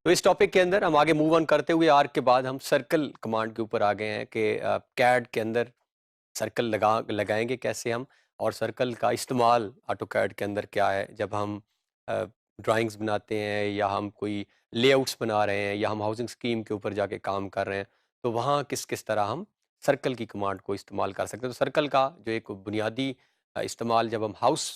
तो इस टॉपिक के अंदर हम आगे मूव ऑन करते हुए आर्क के बाद हम सर्कल कमांड के ऊपर आ गए हैं कि कैड के अंदर सर्कल लगाएंगे कैसे हम, और सर्कल का इस्तेमाल ऑटो कैड के अंदर क्या है जब हम ड्राइंग्स बनाते हैं या हम कोई लेआउट्स बना रहे हैं या हम हाउसिंग स्कीम के ऊपर जाके काम कर रहे हैं, तो वहाँ किस किस तरह हम सर्कल की कमांड को इस्तेमाल कर सकते हैं। तो सर्कल का जो एक बुनियादी इस्तेमाल जब हम हाउस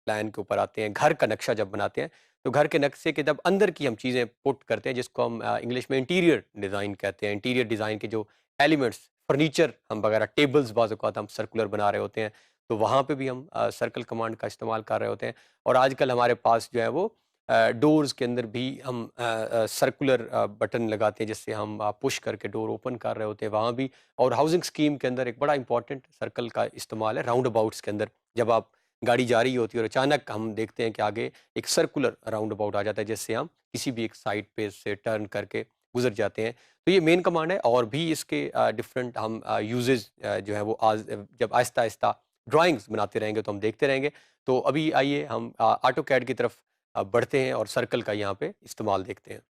प्लान के ऊपर आते हैं, घर का नक्शा जब बनाते हैं, तो घर के नक्शे के जब अंदर की हम चीज़ें पुट करते हैं जिसको हम इंग्लिश में इंटीरियर डिज़ाइन कहते हैं। इंटीरियर डिज़ाइन के जो एलिमेंट्स, फर्नीचर हम वगैरह, टेबल्स बाज़ औक़ात हम सर्कुलर बना रहे होते हैं, तो वहाँ पे भी हम सर्कल कमांड का इस्तेमाल कर रहे होते हैं। और आजकल हमारे पास जो है वो डोर्स के अंदर भी हम सर्कुलर बटन लगाते हैं जिससे हम पुश करके डोर ओपन कर रहे होते हैं वहाँ भी। और हाउसिंग स्कीम के अंदर एक बड़ा इंपॉर्टेंट सर्कल का इस्तेमाल है राउंड अबाउट्स के अंदर। जब आप गाड़ी जा रही होती है और अचानक हम देखते हैं कि आगे एक सर्कुलर राउंड अबाउट आ जाता है जिससे हम किसी भी एक साइड पे से टर्न करके गुजर जाते हैं। तो ये मेन कमांड है और भी इसके डिफरेंट हम यूजेस जो है वो आज जब आहिस्ता आहिस्ता ड्राइंग्स बनाते रहेंगे तो हम देखते रहेंगे। तो अभी आइए हम ऑटो कैड की तरफ बढ़ते हैं और सर्कल का यहाँ पे इस्तेमाल देखते हैं।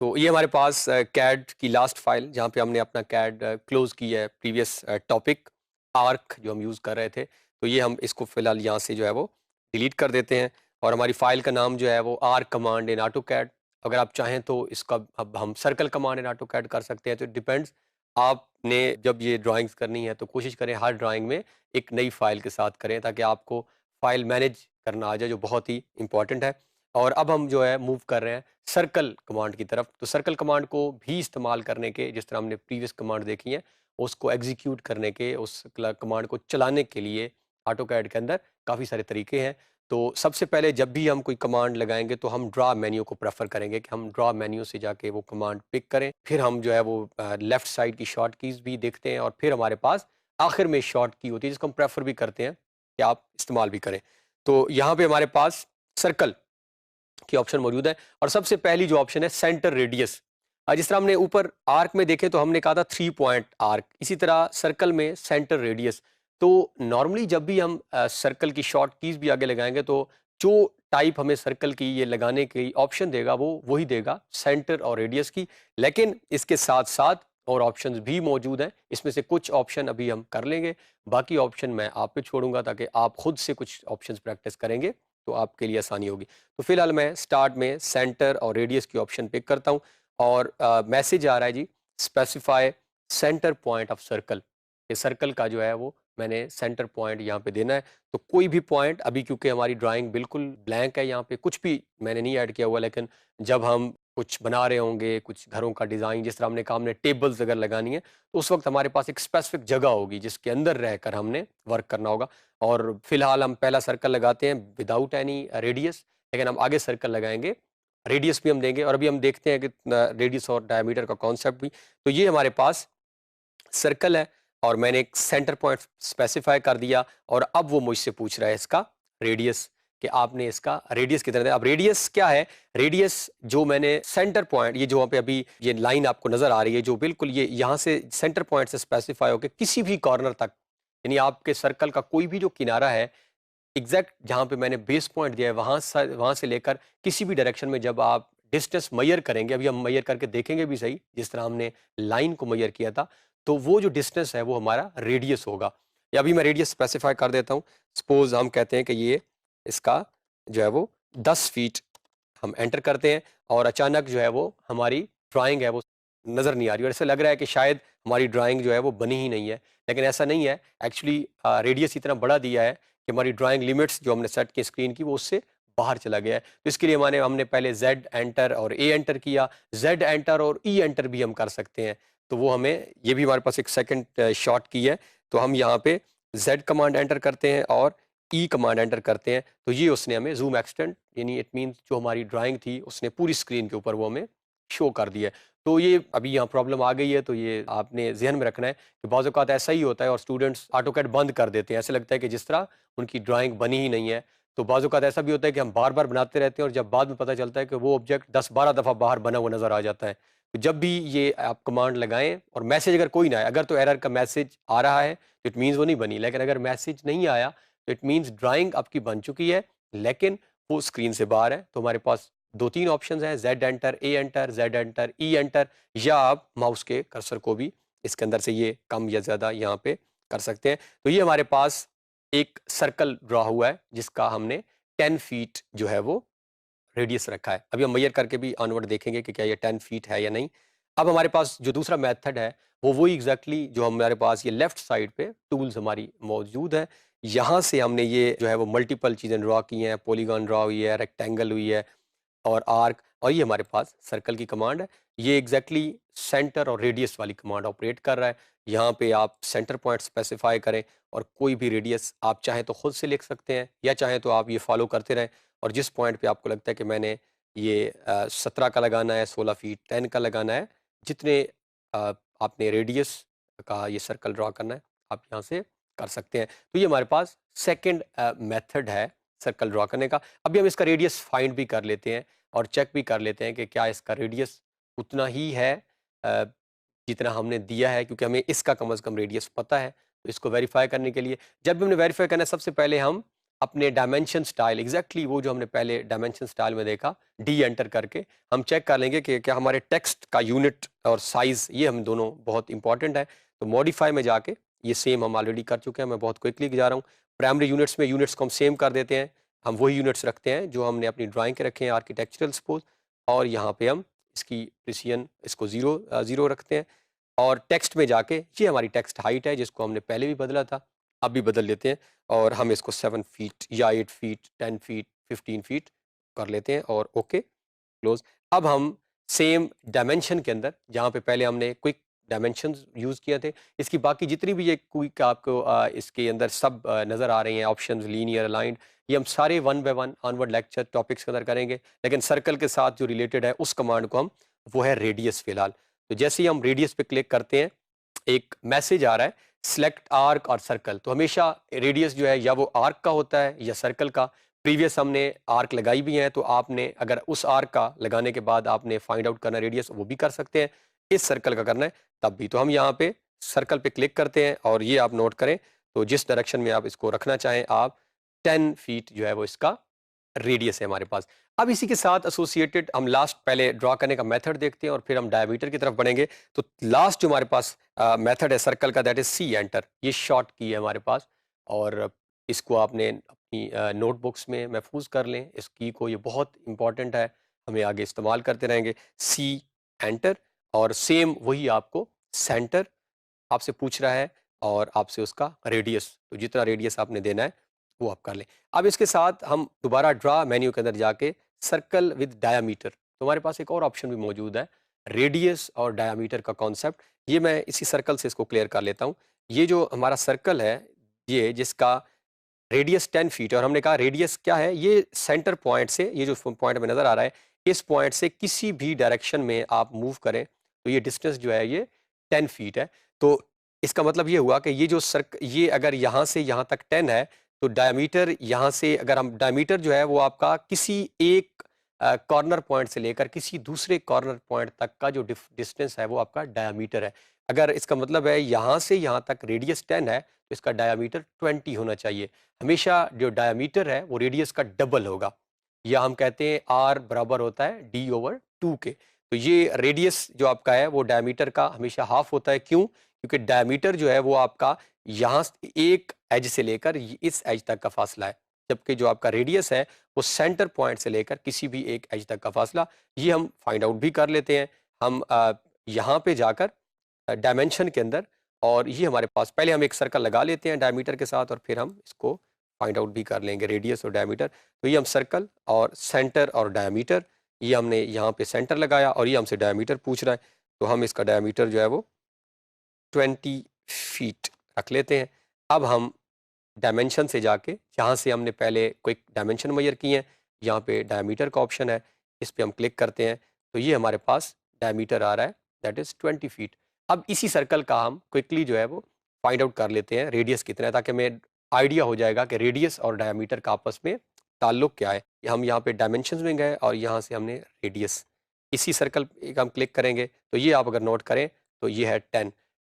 तो ये हमारे पास कैड की लास्ट फाइल जहाँ पे हमने अपना कैड क्लोज किया है प्रीवियस टॉपिक आर्क जो हम यूज़ कर रहे थे। तो ये हम इसको फिलहाल यहाँ से जो है वो डिलीट कर देते हैं और हमारी फाइल का नाम जो है वो arc command in AutoCAD. अगर आप चाहें तो इसका अब हम circle command in AutoCAD कर सकते हैं। तो डिपेंड्स, आपने जब ये ड्राइंग्स करनी है तो कोशिश करें हर ड्राइंग में एक नई फाइल के साथ करें ताकि आपको फाइल मैनेज करना आ जाए, जो बहुत ही इंपॉर्टेंट है। और अब हम जो है मूव कर रहे हैं सर्कल कमांड की तरफ। तो सर्कल कमांड को भी इस्तेमाल करने के, जिस तरह हमने प्रीवियस कमांड देखी है, उसको एग्जीक्यूट करने के, उस कमांड को चलाने के लिए ऑटो कैड के अंदर काफ़ी सारे तरीके हैं। तो सबसे पहले जब भी हम कोई कमांड लगाएंगे तो हम ड्रा मेन्यू को प्रेफर करेंगे कि हम ड्रा मेन्यू से जाके वो कमांड पिक करें। फिर हम जो है वो लेफ्ट साइड की शॉर्ट कीज़ भी देखते हैं और फिर हमारे पास आखिर में शॉर्ट की होती है जिसको हम प्रेफर भी करते हैं कि आप इस्तेमाल भी करें। तो यहाँ पे हमारे पास सर्कल की ऑप्शन मौजूद है और सबसे पहली जो ऑप्शन है सेंटर रेडियस। जिस तरह हमने ऊपर आर्क में देखे तो हमने कहा था 3 पॉइंट आर्क, इसी तरह सर्कल में सेंटर रेडियस। तो नॉर्मली जब भी हम सर्कल की शॉर्ट कीज भी आगे लगाएंगे तो जो टाइप हमें सर्कल की ये लगाने की ऑप्शन देगा वो वही देगा, सेंटर और रेडियस की। लेकिन इसके साथ साथ और ऑप्शंस भी मौजूद हैं, इसमें से कुछ ऑप्शन अभी हम कर लेंगे, बाकी ऑप्शन मैं आप पे छोड़ूंगा ताकि आप खुद से कुछ ऑप्शंस प्रैक्टिस करेंगे तो आपके लिए आसानी होगी। तो फिलहाल मैं स्टार्ट में सेंटर और रेडियस की ऑप्शन पिक करता हूँ और मैसेज आ रहा है जी, specify centre point of circle. ये सर्कल का जो है वो मैंने सेंटर पॉइंट यहाँ पे देना है। तो कोई भी पॉइंट अभी, क्योंकि हमारी ड्राइंग बिल्कुल ब्लैंक है, यहाँ पे कुछ भी मैंने नहीं ऐड किया हुआ, लेकिन जब हम कुछ बना रहे होंगे, कुछ घरों का डिज़ाइन, जिस तरह हमने कहा हमने टेबल्स अगर लगानी है तो उस वक्त हमारे पास एक स्पेसिफिक जगह होगी जिसके अंदर रहकर हमने वर्क करना होगा। और फिलहाल हम पहला सर्कल लगाते हैं विदाउट एनी रेडियस, लेकिन हम आगे सर्कल लगाएंगे, रेडियस भी हम देंगे और अभी हम देखते हैं कि रेडियस और डायमीटर का कॉन्सेप्ट भी। तो ये हमारे पास सर्कल है और मैंने एक सेंटर पॉइंट स्पेसिफाई कर दिया और अब वो मुझसे पूछ रहा है इसका रेडियस, कि आपने इसका रेडियस कितना दिया। अब रेडियस क्या है, रेडियस जो मैंने सेंटर पॉइंट, ये जो वहाँ पे अभी ये लाइन आपको नजर आ रही है जो बिल्कुल ये यहाँ से सेंटर पॉइंट से स्पेसिफाई होकर किसी भी कॉर्नर तक, यानी आपके सर्कल का कोई भी जो किनारा है, एग्जैक्ट जहाँ पे मैंने बेस पॉइंट दिया है वहां से लेकर किसी भी डायरेक्शन में जब आप डिस्टेंस मैयर करेंगे, अभी हम मैयर करके देखेंगे भी सही, जिस तरह हमने लाइन को मैयर किया था, तो वो जो डिस्टेंस है वो हमारा रेडियस होगा। या अभी मैं रेडियस स्पेसिफाई कर देता हूँ। सपोज हम कहते हैं कि ये इसका जो है वो 10 फीट, हम एंटर करते हैं और अचानक जो है वो हमारी ड्राइंग है वो नज़र नहीं आ रही और ऐसा लग रहा है कि शायद हमारी ड्राइंग जो है वो बनी ही नहीं है, लेकिन ऐसा नहीं है। एक्चुअली रेडियस इतना बड़ा दिया है कि हमारी ड्राइंग लिमिट्स जो हमने सेट की स्क्रीन की वो उससे बाहर चला गया है। तो इसके लिए हमने पहले जेड एंटर और ए एंटर किया, जेड एंटर और ई एंटर भी हम कर सकते हैं। तो वो हमें, ये भी हमारे पास एक सेकंड शॉट की है, तो हम यहाँ पे जेड कमांड एंटर करते हैं और ई कमांड एंटर करते हैं। तो ये उसने हमें जूम एक्सटेंड, यानी इट मीन्स जो हमारी ड्राइंग थी उसने पूरी स्क्रीन के ऊपर वो हमें शो कर दिया है। तो ये अभी यहाँ प्रॉब्लम आ गई है, तो ये आपने ज़हन में रखना है कि बाज़ औक़ात ऐसा ही होता है और स्टूडेंट्स ऑटोकैड बंद कर देते हैं। ऐसा लगता है कि जिस तरह उनकी ड्राइंग बनी ही नहीं है। तो बाज़ औक़ात ऐसा भी होता है कि हम बार-बार बनाते रहते हैं और जब बाद में पता चलता है कि वो ऑब्जेक्ट 10-12 दफ़ा बाहर बना हुआ नज़र आ जाता है। तो जब भी ये आप कमांड लगाएँ और मैसेज अगर कोई ना आए, अगर तो एरर का मैसेज आ रहा है तो इट मीन्स वो नहीं बनी, लेकिन अगर मैसेज नहीं आया तो इट मीन्स ड्राइंग आपकी बन चुकी है, लेकिन वो स्क्रीन से बाहर है। तो हमारे पास 2-3 ऑप्शंस हैं, Z enter, A enter, Z enter, E enter, या आप माउस के कर्सर को भी इसके अंदर से ये कम या ज़्यादा यहाँ पे कर सकते हैं। तो ये हमारे पास एक सर्कल ड्रा हुआ है जिसका हमने 10 फीट जो है वो रेडियस रखा है। अभी हम मेजर करके भी ऑनवर्ड देखेंगे कि क्या ये 10 फीट है या नहीं। अब हमारे पास जो दूसरा मेथड है वो वही एग्जैक्टली जो हमारे पास ये लेफ्ट साइड पे टूल्स हमारी मौजूद है। यहाँ से हमने ये जो है वो मल्टीपल चीज़ें ड्रा की हैं, पॉलीगॉन ड्रा हुई है, रेक्टेंगल हुई है और आर्क, और ये हमारे पास सर्कल की कमांड है। ये एग्जैक्टली सेंटर और रेडियस वाली कमांड ऑपरेट कर रहा है। यहाँ पे आप सेंटर पॉइंट स्पेसिफाई करें और कोई भी रेडियस आप चाहें तो खुद से लिख सकते हैं या चाहें तो आप ये फॉलो करते रहें, और जिस पॉइंट पे आपको लगता है कि मैंने ये 17 का लगाना है, 16 फीट 10 का लगाना है, जितने आपने रेडियस का ये सर्कल ड्रा करना है, आप यहाँ से कर सकते हैं। तो ये हमारे पास सेकंड मेथड है सर्कल ड्रा करने का। अभी हम इसका रेडियस फाइंड भी कर लेते हैं और चेक भी कर लेते हैं कि क्या इसका रेडियस उतना ही है अ, जितना हमने दिया है, क्योंकि हमें इसका कम से कम रेडियस पता है। तो इसको वेरीफाई करने के लिए जब भी हमने वेरीफाई करना है, सबसे पहले हम अपने डायमेंशन स्टाइल एग्जैक्टली वो जो हमने पहले डायमेंशन स्टाइल में देखा, डी एंटर करके हम चेक कर लेंगे कि क्या हमारे टेक्स्ट का यूनिट और साइज ये हम दोनों बहुत इंपॉर्टेंट है। तो मॉडिफाई में जाके ये सेम हम ऑलरेडी कर चुके हैं, मैं बहुत क्विकली जा रहा हूँ। प्राइमरी यूनिट्स में यूनिट्स को हम सेम कर देते हैं, हम वही यूनिट्स रखते हैं जो हमने अपनी ड्राइंग के रखे हैं आर्किटेक्चरल सपोज, और यहाँ पे हम इसकी प्रिसिजन इसको ज़ीरो रखते हैं। और टेक्स्ट में जाके ये हमारी टेक्स्ट हाइट है जिसको हमने पहले भी बदला था, अब भी बदल लेते हैं, और हम इसको 7 फीट या 8 फीट 10 फीट 15 फीट कर लेते हैं और ओके क्लोज। अब हम सेम डायमेंशन के अंदर जहाँ पे पहले हमने क्विक डायमेंशंस यूज़ किए थे, इसकी बाकी जितनी भी ये क्विक आपको इसके अंदर सब नज़र आ रही हैं ऑप्शंस, लीनियर अलाइंड, ये हम सारे one by one onward lecture topics के अंदर करेंगे। लेकिन सर्कल के साथ जो रिलेटेड है उस कमांड को हम, वो है रेडियस फिलहाल। तो जैसे ही हम रेडियस पे क्लिक करते हैं, एक मैसेज आ रहा है सिलेक्ट आर्क और सर्कल। तो हमेशा रेडियस जो है या वो आर्क का होता है या सर्कल का। प्रीवियस हमने आर्क लगाई भी है, तो आपने अगर उस आर्क का लगाने के बाद आपने फाइंड आउट करना रेडियस, वो भी कर सकते हैं। इस सर्कल का करना है तब भी। तो हम यहाँ पे सर्कल पे क्लिक करते हैं और ये आप नोट करें, तो जिस डायरेक्शन में आप इसको रखना चाहें आप, 10 फीट जो है वो इसका रेडियस है हमारे पास। अब इसी के साथ एसोसिएटेड हम लास्ट पहले ड्रा करने का मेथड देखते हैं और फिर हम डायमीटर की तरफ बढ़ेंगे। तो लास्ट जो हमारे पास मेथड है सर्कल का, दैट इज सी एंटर। ये शॉर्ट की है हमारे पास, और इसको आपने अपनी नोटबुक्स में महफूज कर लें इस की को, ये बहुत इंपॉर्टेंट है, हमें आगे इस्तेमाल करते रहेंगे। सी एंटर, और सेम वही आपको सेंटर आपसे पूछ रहा है और आपसे उसका रेडियस, तो जितना रेडियस आपने देना है वो आप कर लें। अब इसके साथ हम दोबारा ड्रा मेन्यू के अंदर जाके सर्कल विद डायामीटर, तो हमारे पास एक और ऑप्शन भी मौजूद है, रेडियस और डायामीटर का कॉन्सेप्ट। ये मैं इसी सर्कल से इसको क्लियर कर लेता हूँ। ये जो हमारा सर्कल है, ये जिसका रेडियस 10 फीट है, और हमने कहा रेडियस क्या है, ये सेंटर पॉइंट से, ये जो पॉइंट में नजर आ रहा है, इस पॉइंट से किसी भी डायरेक्शन में आप मूव करें तो ये डिस्टेंस जो है ये 10 फीट है। तो इसका मतलब ये हुआ कि ये जो ये अगर यहाँ से यहाँ तक 10 है, तो डायमीटर यहाँ से, अगर हम डायमीटर जो है वो आपका किसी एक कॉर्नर पॉइंट से लेकर किसी दूसरे कॉर्नर पॉइंट तक का जो डिस्टेंस है वो आपका डायमीटर है। अगर इसका मतलब है यहाँ से यहाँ तक रेडियस 10 है, तो इसका डायमीटर 20 होना चाहिए। हमेशा जो डायमीटर है वो रेडियस का डबल होगा, या हम कहते हैं आर बराबर होता है d/2 के। तो ये रेडियस जो आपका है वो डायमीटर का हमेशा हाफ होता है। क्यों? क्योंकि डायमीटर जो है वो आपका यहाँ एक एज से लेकर इस एज तक का फासला है, जबकि जो आपका रेडियस है वो सेंटर पॉइंट से लेकर किसी भी एक एज तक का फासला। ये हम फाइंड आउट भी कर लेते हैं। हम यहाँ पे जाकर डायमेंशन के अंदर, और ये हमारे पास पहले हम एक सर्कल लगा लेते हैं डायमीटर के साथ, और फिर हम इसको फाइंड आउट भी कर लेंगे रेडियस और डायमीटर। तो ये हम सर्कल और सेंटर और डायमीटर, ये हमने यहाँ पे सेंटर लगाया और ये हमसे डायमीटर पूछ रहा है, तो हम इसका डायमीटर जो है वो 20 फीट रख लेते हैं। अब हम डायमेंशन से जाके, जहाँ से हमने पहले क्विक डायमेंशन मेजर किए हैं, यहाँ पे डायमीटर का ऑप्शन है, इस पे हम क्लिक करते हैं, तो ये हमारे पास डायमीटर आ रहा है, दैट इज़ 20 फीट। अब इसी सर्कल का हम क्विकली जो है वो फाइंड आउट कर लेते हैं रेडियस कितना है, ताकि हमें आइडिया हो जाएगा कि रेडियस और डायमीटर का आपस में ताल्लुक क्या है। हम यहाँ पे डायमेंशंस में गए और यहाँ से हमने रेडियस, इसी सर्कल पे हम क्लिक करेंगे, तो ये आप अगर नोट करें तो ये है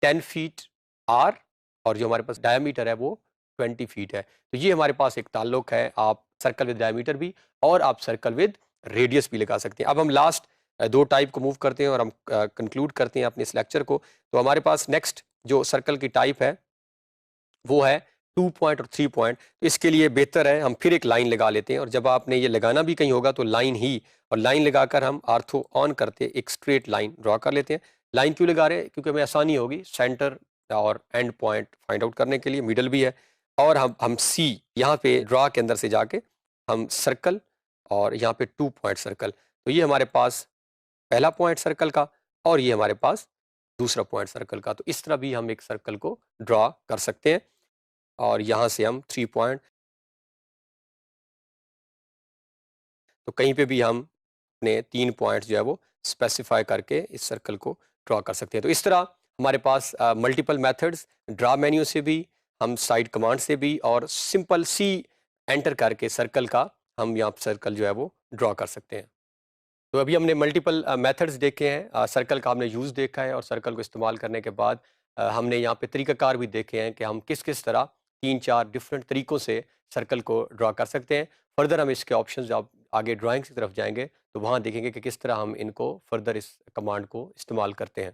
10 फीट आर, और जो हमारे पास डायमीटर है वो 20 फीट है। तो ये हमारे पास एक ताल्लुक है, आप सर्कल विद डायमीटर भी और आप सर्कल विद रेडियस भी लगा सकते हैं। अब हम लास्ट 2 टाइप को मूव करते हैं और हम कंक्लूड करते हैं अपने इस लेक्चर को। तो हमारे पास नेक्स्ट जो सर्कल की टाइप है वो है 2 पॉइंट और 3 पॉइंट। तो इसके लिए बेहतर है हम फिर एक लाइन लगा लेते हैं, और जब आपने ये लगाना भी कहीं होगा तो लाइन ही, और लाइन लगाकर हम आर्थो ऑन करते एक स्ट्रेट लाइन ड्रॉ कर लेते हैं। लाइन क्यों लगा रहे हैं? क्योंकि हमें आसानी होगी सेंटर और एंड पॉइंट फाइंड आउट करने के लिए, मिडल भी है। और हम सी यहाँ पे ड्रॉ के अंदर से जाके हम सर्कल और यहाँ पे 2 पॉइंट सर्कल, तो ये हमारे पास पहला पॉइंट सर्कल का और ये हमारे पास दूसरा पॉइंट सर्कल का। तो इस तरह भी हम एक सर्कल को ड्रॉ कर सकते हैं, और यहाँ से हम 3 पॉइंट, तो कहीं पे भी हम अपने 3 पॉइंट्स जो है वो स्पेसिफाई करके इस सर्कल को ड्रॉ कर सकते हैं। तो इस तरह हमारे पास मल्टीपल मेथड्स, ड्रा मेन्यू से भी, हम साइड कमांड से भी, और सिंपल सी एंटर करके सर्कल का हम यहाँ सर्कल जो है वो ड्रॉ कर सकते हैं। तो अभी हमने मल्टीपल मेथड्स देखे हैं, सर्कल का हमने यूज़ देखा है, और सर्कल को इस्तेमाल करने के बाद हमने यहाँ पे तरीक़ाकार भी देखे हैं कि हम किस किस तरह 3-4 डिफरेंट तरीक़ों से सर्कल को ड्रा कर सकते हैं। फर्दर हम इसके ऑप्शंस जब आगे ड्राइंग्स की तरफ जाएंगे तो वहाँ देखेंगे कि किस तरह हम इनको फर्दर इस कमांड को इस्तेमाल करते हैं।